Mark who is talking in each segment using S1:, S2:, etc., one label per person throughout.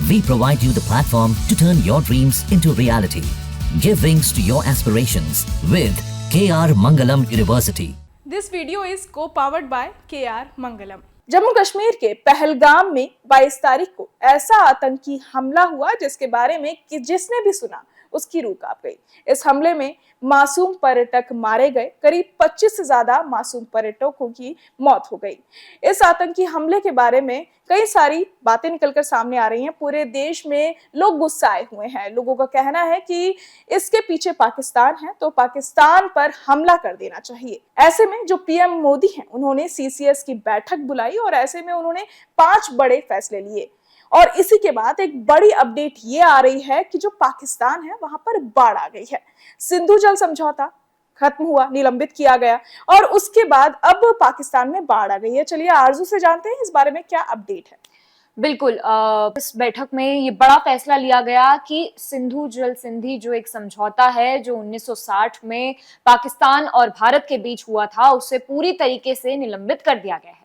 S1: We provide you the platform to turn your dreams into reality. Give wings to your aspirations with KR Mangalam University.
S2: This video is co-powered by KR Mangalam. Jammu Kashmir के पहलगाम में 22 तारीख को ऐसा आतंकी हमला हुआ जिसके बारे में कि जिसने भी सुना उसकी रूह कांप गई। इस हमले में मासूम पर्यटक मारे गए, करीब 25 से ज्यादा मासूम पर्यटकों की मौत हो गई। इस आतंकी हमले के बारे में कई सारी बातें निकलकर सामने आ रही हैं। पूरे देश में लोग गुस्साए हुए हैं। लोगों का कहना है कि इसके पीछे पाकिस्तान है, तो पाकिस्तान पर हमला कर देना चाहिए। ऐसे में जो पीएम मोदी हैं, उन्होंने सीसीएस की बैठक बुलाई और ऐसे में उन्होंने 5 बड़े फैसले लिए। और इसी के बाद एक बड़ी अपडेट ये आ रही है कि जो पाकिस्तान है वहां पर बाढ़ आ गई है। सिंधु जल समझौता खत्म हुआ, निलंबित किया गया और उसके बाद अब पाकिस्तान में बाढ़ आ गई है। चलिए आरजू से जानते हैं इस बारे में क्या अपडेट है।
S3: बिल्कुल, इस बैठक में ये बड़ा फैसला लिया गया कि सिंधु जल संधि जो एक समझौता है जो 1960 में पाकिस्तान और भारत के बीच हुआ था, उसे पूरी तरीके से निलंबित कर दिया गया है।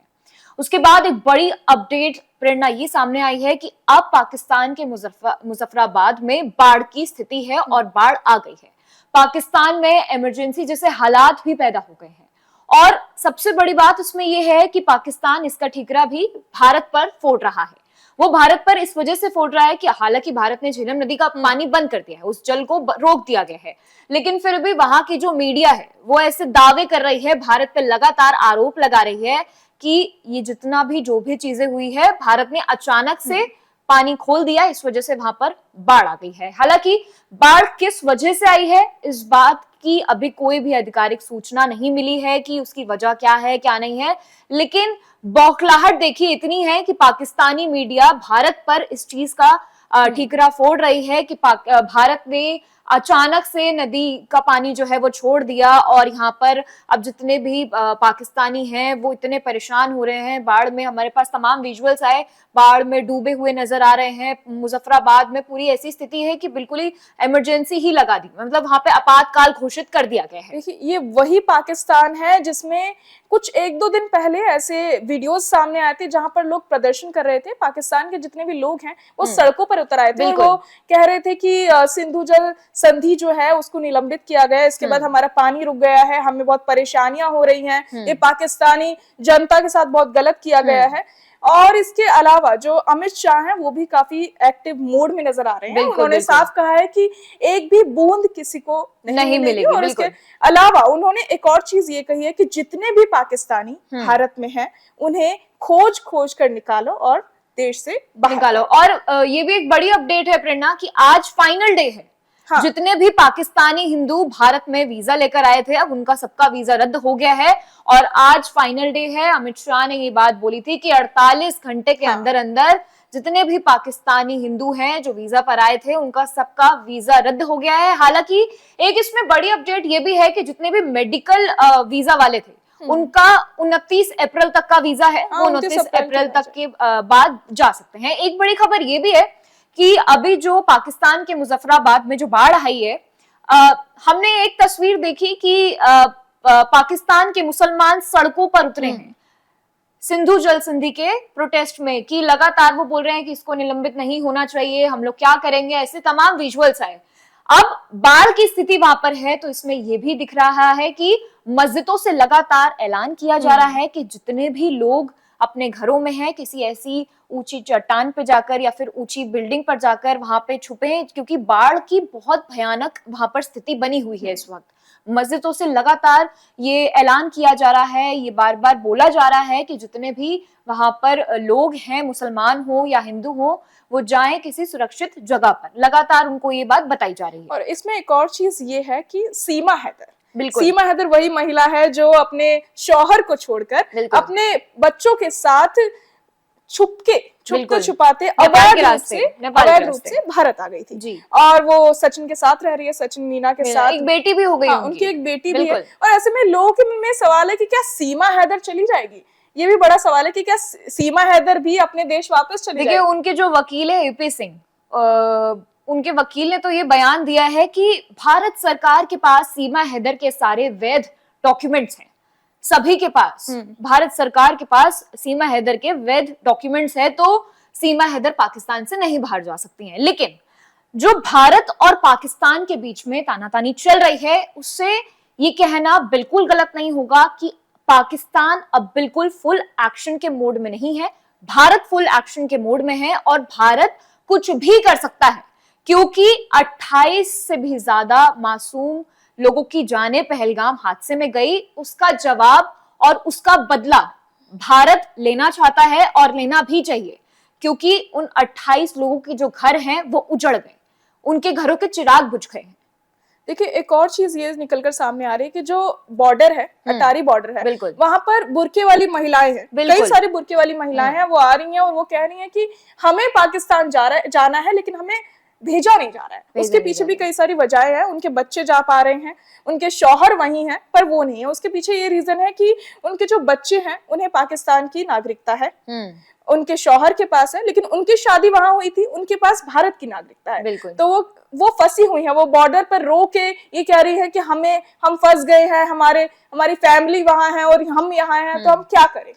S3: उसके बाद एक बड़ी अपडेट प्रेरणा ये सामने आई है कि अब पाकिस्तान के मुजफ्फराबाद में बाढ़ की स्थिति है और बाढ़ आ गई है। पाकिस्तान में इमरजेंसी जैसे हालात भी पैदा हो गए हैं और सबसे बड़ी बात उसमें यह है कि पाकिस्तान इसका ठीकरा भी भारत पर फोड़ रहा है। वो भारत पर इस वजह से फोड़ रहा है कि हालांकि भारत ने झेलम नदी का पानी बंद कर दिया है, उस जल को रोक दिया गया है, लेकिन फिर भी वहां की जो मीडिया है वो ऐसे दावे कर रही है, भारत पर लगातार आरोप लगा रही है कि ये जितना भी जो भी चीजें हुई है, भारत ने अचानक से पानी खोल दिया, इस वजह से वहां पर बाढ़ आ गई है। हालांकि बाढ़ किस वजह से आई है इस बात की अभी कोई भी आधिकारिक सूचना नहीं मिली है कि उसकी वजह क्या है क्या नहीं है, लेकिन बौखलाहट देखिए इतनी है कि पाकिस्तानी मीडिया भारत पर इस चीज का ठीकरा फोड़ रही है कि भारत ने अचानक से नदी का पानी जो है वो छोड़ दिया और यहाँ पर अब जितने भी पाकिस्तानी हैं वो इतने परेशान हो रहे हैं। बाढ़ में हमारे पास तमाम विजुअल्स आए, बाढ़ में डूबे हुए नजर आ रहे हैं। मुजफ्फराबाद में पूरी ऐसी स्थिति है कि बिल्कुल ही इमरजेंसी ही लगा दी, मतलब वहां पे आपातकाल घोषित कर दिया गया है।
S2: देखिए ये वही पाकिस्तान है जिसमें कुछ 1-2 दिन पहले ऐसे वीडियोस सामने आए थे जहां पर लोग प्रदर्शन कर रहे थे। पाकिस्तान के जितने भी लोग हैं वो सड़कों पर उतर आए थे और वो कह रहे थे कि सिंधु जल संधि जो है उसको निलंबित किया गया, इसके बाद हमारा पानी रुक गया है, हमें बहुत परेशानियां हो रही हैं, ये पाकिस्तानी जनता के साथ बहुत गलत किया गया है। और इसके अलावा जो अमित शाह हैं वो भी काफी एक्टिव मोड में नजर आ रहे हैं। उन्होंने साफ कहा है कि एक भी बूंद किसी को नहीं मिलेगी। और इसके अलावा उन्होंने एक और चीज ये कही है कि जितने भी पाकिस्तानी भारत में हैं उन्हें खोज कर निकालो और देश से बाहर
S3: निकालो। और ये भी एक बड़ी अपडेट है प्रेरणा कि आज फाइनल डे है। हाँ। जितने भी पाकिस्तानी हिंदू भारत में वीजा लेकर आए थे, अब उनका सबका वीजा रद्द हो गया है और आज फाइनल डे है। अमित शाह ने ये बात बोली थी कि 48 घंटे के अंदर अंदर जितने भी पाकिस्तानी हिंदू हैं जो वीजा पर आए थे उनका सबका वीजा रद्द हो गया है। हालांकि एक इसमें बड़ी अपडेट ये भी है कि जितने भी मेडिकल वीजा वाले थे उनका 29 अप्रैल तक का वीजा है, वो 29 अप्रैल तक के बाद जा सकते हैं। एक बड़ी खबर ये भी है कि अभी जो पाकिस्तान के मुजफ्फराबाद में जो बाढ़ आई है, हमने एक तस्वीर देखी कि पाकिस्तान के मुसलमान सड़कों पर उतरे हैं सिंधु जल संधि के प्रोटेस्ट में कि लगातार वो बोल रहे हैं कि इसको निलंबित नहीं होना चाहिए, हम लोग क्या करेंगे, ऐसे तमाम विजुअल्स आए। अब बाढ़ की स्थिति वहां पर है तो इसमें यह भी दिख रहा है कि मस्जिदों से लगातार ऐलान किया जा रहा है कि जितने भी लोग अपने घरों में हैं किसी ऐसी ऊंची चट्टान पे जाकर या फिर ऊंची बिल्डिंग पर जाकर वहां पे छुपे, क्योंकि बाढ़ की बहुत भयानक वहां पर स्थिति बनी हुई है इस वक्त। मस्जिदों से लगातार ये ऐलान किया जा रहा है, ये बार बार बोला जा रहा है कि जितने भी वहां पर लोग हैं, मुसलमान हो या हिंदू हो, वो जाएं किसी सुरक्षित जगह पर। लगातार उनको ये बात बताई जा रही है।
S2: और इसमें एक और चीज ये है कि सीमा हैदर, सीमा हैदर वही महिला है जो अपने शौहर को छोड़कर अपने बच्चों के साथ छुपाते अवैध रूप से भारत आ गई थी जी। और वो सचिन के साथ रह रही है, सचिन मीना के साथ
S3: एक बेटी भी हो गई।
S2: उनकी एक बेटी भी है। और ऐसे में लोगों के मन में सवाल है कि क्या सीमा हैदर चली जाएगी? ये भी बड़ा सवाल है कि क्या सीमा हैदर भी अपने देश वापस चली जाएगी?
S3: देखिए उनके जो वकील है एपी सिंह, उनके वकील ने तो ये बयान दिया है कि भारत सरकार के पास सीमा हैदर के सारे वैध डॉक्यूमेंट्स हैं, सभी के पास, भारत सरकार के पास सीमा हैदर के वैध डॉक्यूमेंट्स है, तो सीमा हैदर पाकिस्तान से नहीं बाहर जा सकती हैं। लेकिन जो भारत और पाकिस्तान के बीच में तानातानी चल रही है, उससे ये कहना बिल्कुल गलत नहीं होगा कि पाकिस्तान अब बिल्कुल फुल एक्शन के मोड में नहीं है, भारत फुल एक्शन के मोड में है और भारत कुछ भी कर सकता है, क्योंकि 28 से भी ज्यादा मासूम लोगों की जानें पहलगाम हादसे में गई। उसका जवाब और उसका बदला भारत लेना चाहता है और लेना भी चाहिए, क्योंकि उन 28 लोगों के जो घर हैं वो उजड़ गए, उनके घरों के चिराग बुझ गए हैं।
S2: देखिए, एक और चीज ये निकलकर सामने आ रही है कि जो बॉर्डर है, अटारी बॉर्डर है,
S3: बिल्कुल,
S2: वहां पर बुर्के वाली महिलाएं हैं, कई सारी बुर्के वाली महिलाएं हैं, वो आ रही हैं और वो कह रही हैं कि हमें पाकिस्तान जाना है लेकिन हमें भेजा नहीं जा रहा है। उसके पीछे भी कई सारी वजहें हैं। उनके बच्चे जा पा रहे हैं, उनके शौहर वहीं हैं, पर वो नहीं है। उसके पीछे ये रीजन है कि उनके जो बच्चे हैं उन्हें पाकिस्तान की नागरिकता है, उनके शौहर के पास है, लेकिन उनकी शादी वहां हुई थी, उनके पास भारत की नागरिकता है। तो वो फंसी हुई है, वो बॉर्डर पर रो के ये कह रही है कि हम फंस गए हैं, हमारी फैमिली वहां है और हम यहाँ हैं, तो हम क्या करें।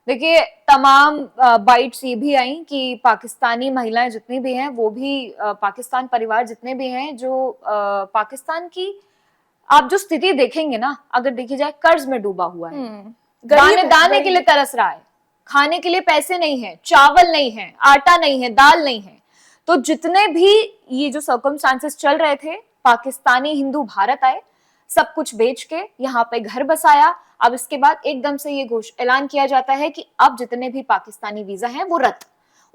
S3: देखिए, तमाम बाइट्स ये भी आई कि पाकिस्तानी महिलाएं जितनी भी हैं, वो भी पाकिस्तान परिवार जितने भी हैं, जो पाकिस्तान की आप जो स्थिति देखेंगे ना, अगर देखी जाए, कर्ज में डूबा हुआ है, दाने के लिए तरस रहा है, खाने के लिए पैसे नहीं है, चावल नहीं है, आटा नहीं है, दाल नहीं है। तो जितने भी ये जो सर्कमस्टांसेस चल रहे थे, पाकिस्तानी हिंदू भारत आए, सब कुछ बेच के यहाँ पे घर बसाया। अब इसके बाद एकदम से ये ऐलान किया जाता है कि अब जितने भी पाकिस्तानी वीजा हैं वो रद्द।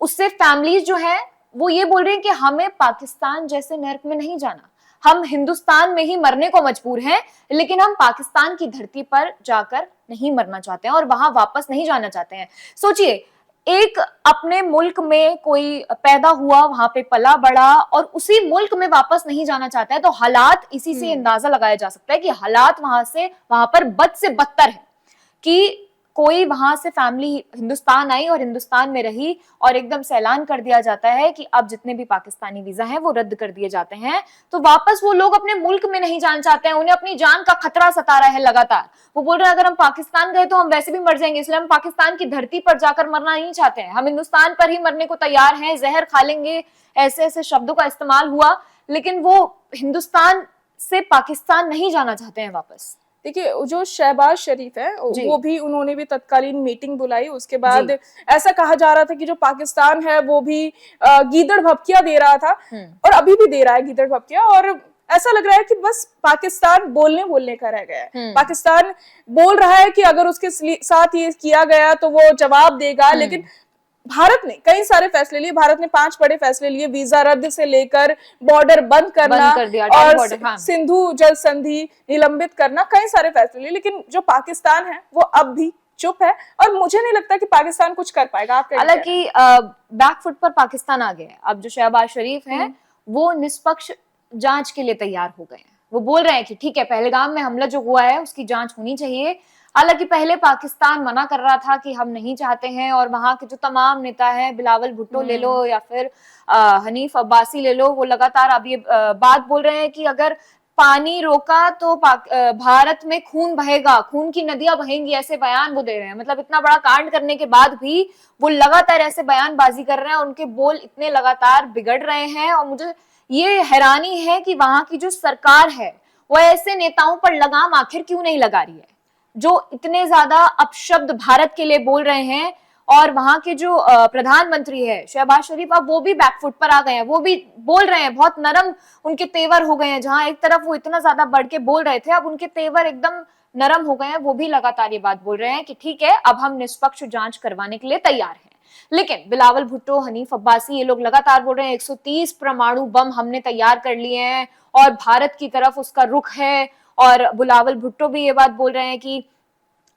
S3: उससे फैमिलीज जो है वो ये बोल रही हैं कि हमें पाकिस्तान जैसे नर्क में नहीं जाना, हम हिंदुस्तान में ही मरने को मजबूर हैं, लेकिन हम पाकिस्तान की धरती पर जाकर नहीं मरना चाहते हैं और वहां वापस नहीं जाना चाहते हैं। सोचिए, एक अपने मुल्क में कोई पैदा हुआ, वहां पे पला बड़ा और उसी मुल्क में वापस नहीं जाना चाहता है, तो हालात इसी से अंदाजा लगाया जा सकता है कि हालात वहां पर बद से बदतर है। कि कोई वहां से फैमिली हिंदुस्तान आई और हिंदुस्तान में रही और एकदम से ऐलान कर दिया जाता है कि अब जितने भी पाकिस्तानी वीजा हैं वो रद्द कर दिए जाते हैं, तो वापस वो लोग अपने मुल्क में नहीं जाना चाहते हैं, उन्हें अपनी जान का खतरा सता रहा है लगातार। वो बोल रहे हैं अगर हम पाकिस्तान गए तो हम वैसे भी मर जाएंगे, इसलिए हम पाकिस्तान की धरती पर जाकर मरना नहीं चाहते हैं, हम हिंदुस्तान पर ही मरने को तैयार हैं, जहर खा लेंगे, ऐसे ऐसे शब्दों का इस्तेमाल हुआ। लेकिन वो हिंदुस्तान से पाकिस्तान नहीं जाना चाहते हैं वापस।
S2: देखिए, जो शहबाज शरीफ है वो भी, उन्होंने भी तत्कालीन मीटिंग बुलाई। उसके बाद ऐसा कहा जा रहा था कि जो पाकिस्तान है वो भी गीदड़ भपकिया दे रहा था और अभी भी दे रहा है गीदड़ भपकिया, और ऐसा लग रहा है कि बस पाकिस्तान बोलने का रह गया है। पाकिस्तान बोल रहा है कि अगर उसके साथ ये किया गया तो वो जवाब देगा, लेकिन भारत ने कई सारे फैसले लिए। भारत ने 5 बड़े फैसले लिए, वीजा रद्द से लेकर बॉर्डर बंद करना और सिंधु जल संधि निलंबित करना, कई सारे फैसले लिए। लेकिन जो पाकिस्तान है वो अब भी चुप है और मुझे नहीं लगता कि पाकिस्तान कुछ कर पाएगा।
S3: हालांकि बैकफुट पर पाकिस्तान आ गया है। अब जो शहबाज शरीफ हैं वो निष्पक्ष जांच के लिए तैयार हो गए हैं। वो बोल रहे हैं कि ठीक है, पहलगाम में हमला जो हुआ है उसकी जांच होनी चाहिए। हालांकि पहले पाकिस्तान मना कर रहा था कि हम नहीं चाहते हैं, और वहां के जो तमाम नेता हैं, बिलावल भुट्टो ले लो या फिर हनीफ अब्बासी ले लो, वो लगातार अब ये बात बोल रहे हैं कि अगर पानी रोका तो भारत में खून बहेगा, खून की नदियां बहेंगी, ऐसे बयान वो दे रहे हैं। मतलब इतना बड़ा कांड करने के बाद भी वो लगातार ऐसे बयानबाजी कर रहे हैं, उनके बोल इतने लगातार बिगड़ रहे हैं। और मुझे ये हैरानी है कि वहां की जो सरकार है वो ऐसे नेताओं पर लगाम आखिर क्यों नहीं लगा रही है, जो इतने ज्यादा अपशब्द भारत के लिए बोल रहे हैं। और वहां के जो प्रधानमंत्री है शहबाज शरीफ, अब वो भी बैकफुट पर आ गए हैं, वो भी बोल रहे हैं, बहुत नरम उनके तेवर हो गए हैं। जहां एक तरफ वो इतना ज्यादा बढ़ के बोल रहे थे, अब उनके तेवर एकदम नरम हो गए हैं। वो भी लगातार ये बात बोल रहे हैं कि ठीक है, अब हम निष्पक्ष जांच करवाने के लिए तैयार हैं। लेकिन बिलावल भुट्टो, हनीफ अब्बासी, ये लोग लगातार बोल रहे हैं 130 परमाणु बम हमने तैयार कर लिए हैं और भारत की तरफ उसका रुख है। और बिलावल भुट्टो भी ये बात बोल रहे हैं कि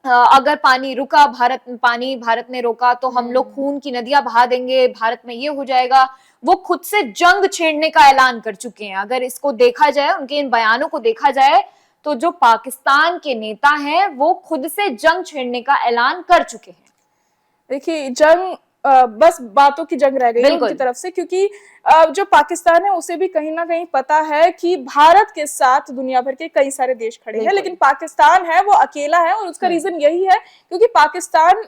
S3: अगर पानी रुका, भारत ने रोका तो हम लोग खून की नदियां बहा देंगे, भारत में ये हो जाएगा। वो खुद से जंग छेड़ने का ऐलान कर चुके हैं। अगर इसको देखा जाए, उनके इन बयानों को देखा जाए, तो जो पाकिस्तान के नेता हैं वो खुद से जंग छेड़ने का ऐलान कर चुके हैं।
S2: देखिए, जंग बस बातों की जंग रह गई है उनकी तरफ से, क्योंकि जो पाकिस्तान है उसे भी कहीं ना कहीं पता है कि भारत के साथ दुनिया भर के कई सारे देश खड़े हैं, लेकिन पाकिस्तान है वो अकेला है। और उसका रीजन यही है क्योंकि पाकिस्तान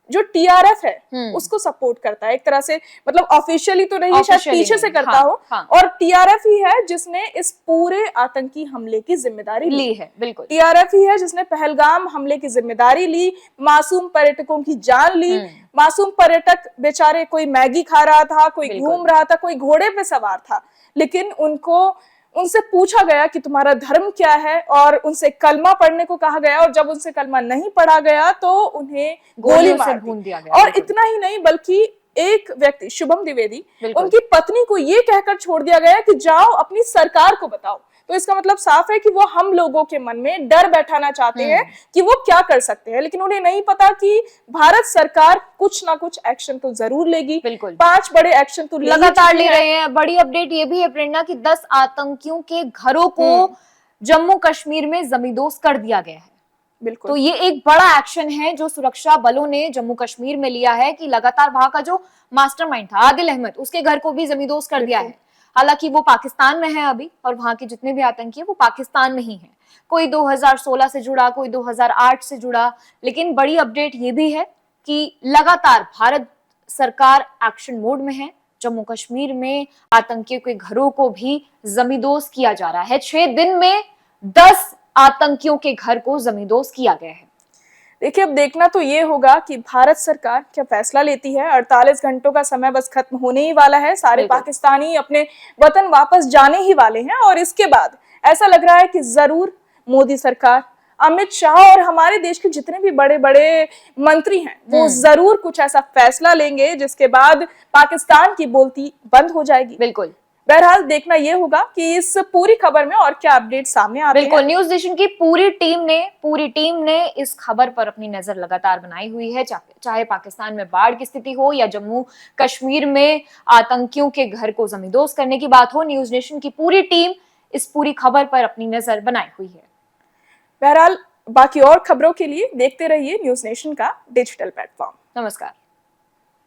S2: जो टीआरएफ है उसको सपोर्ट करता है एक तरह से, मतलब ऑफिशियली तो नहीं, शायद पीछे से करता हो। और टीआरएफ ही है जिसने इस पूरे आतंकी हमले की जिम्मेदारी ली है। बिल्कुल, टीआरएफ ही है जिसने पहलगाम हमले की जिम्मेदारी ली, मासूम पर्यटकों की जान ली। मासूम पर्यटक बेचारे, कोई मैगी खा रहा था, कोई घूम रहा था, कोई घोड़े पे सवार था, लेकिन उनसे पूछा गया कि तुम्हारा धर्म क्या है, और उनसे कलमा पढ़ने को कहा गया, और जब उनसे कलमा नहीं पढ़ा गया तो उन्हें गोली मार भून दिया गया। और इतना ही नहीं, बल्कि एक व्यक्ति शुभम द्विवेदी, उनकी पत्नी को ये कहकर छोड़ दिया गया कि जाओ अपनी सरकार को बताओ। तो इसका मतलब साफ है कि वो हम लोगों के मन में डर बैठाना चाहते हैं कि वो क्या कर सकते हैं, लेकिन उन्हें नहीं पता कि भारत सरकार कुछ ना कुछ एक्शन तो जरूर लेगी। बिल्कुल, 5 बड़े एक्शन तो
S3: लगातार ले रहे हैं। बड़ी अपडेट ये भी है प्रेरणा कि 10 आतंकियों के घरों को जम्मू कश्मीर में जमींदोज कर दिया गया है। बिल्कुल, तो ये एक बड़ा एक्शन है जो सुरक्षा बलों ने जम्मू कश्मीर में लिया है कि लगातार वहां का जो मास्टरमाइंड था आदिल अहमद, उसके घर को भी जमींदोज कर दिया है। हालांकि वो पाकिस्तान में है अभी, और वहां के जितने भी आतंकी हैं वो पाकिस्तान में ही हैं। कोई 2016 से जुड़ा, कोई 2008 से जुड़ा, लेकिन बड़ी अपडेट ये भी है कि लगातार भारत सरकार एक्शन मोड में है। जम्मू कश्मीर में आतंकियों के घरों को भी जमींदोज किया जा रहा है। 6 दिन में 10 आतंकियों के घर को जमींदोज किया गया है।
S2: देखिए, अब देखना तो ये होगा कि भारत सरकार क्या फैसला लेती है। 48 घंटों का समय बस खत्म होने ही वाला है। सारे पाकिस्तानी अपने वतन वापस जाने ही वाले हैं, और इसके बाद ऐसा लग रहा है कि जरूर मोदी सरकार, अमित शाह और हमारे देश के जितने भी बड़े बड़े मंत्री हैं वो जरूर कुछ ऐसा फैसला लेंगे जिसके बाद पाकिस्तान की बोलती बंद हो जाएगी। बिल्कुल, बहरहाल देखना यह होगा कि इस पूरी खबर में और क्या अपडेट सामने आते हैं।
S3: बिल्कुल, न्यूज नेशन की पूरी टीम ने इस खबर पर अपनी नजर लगातार बनाई हुई है। चाहे पाकिस्तान में बाढ़ की स्थिति हो या जम्मू कश्मीर में आतंकियों के घर को जमींदोज करने की बात हो, न्यूज नेशन की पूरी टीम इस पूरी खबर पर अपनी नजर बनाई हुई है।
S2: बहरहाल बाकी और खबरों के लिए देखते रहिए न्यूज नेशन का डिजिटल प्लेटफॉर्म।
S3: नमस्कार।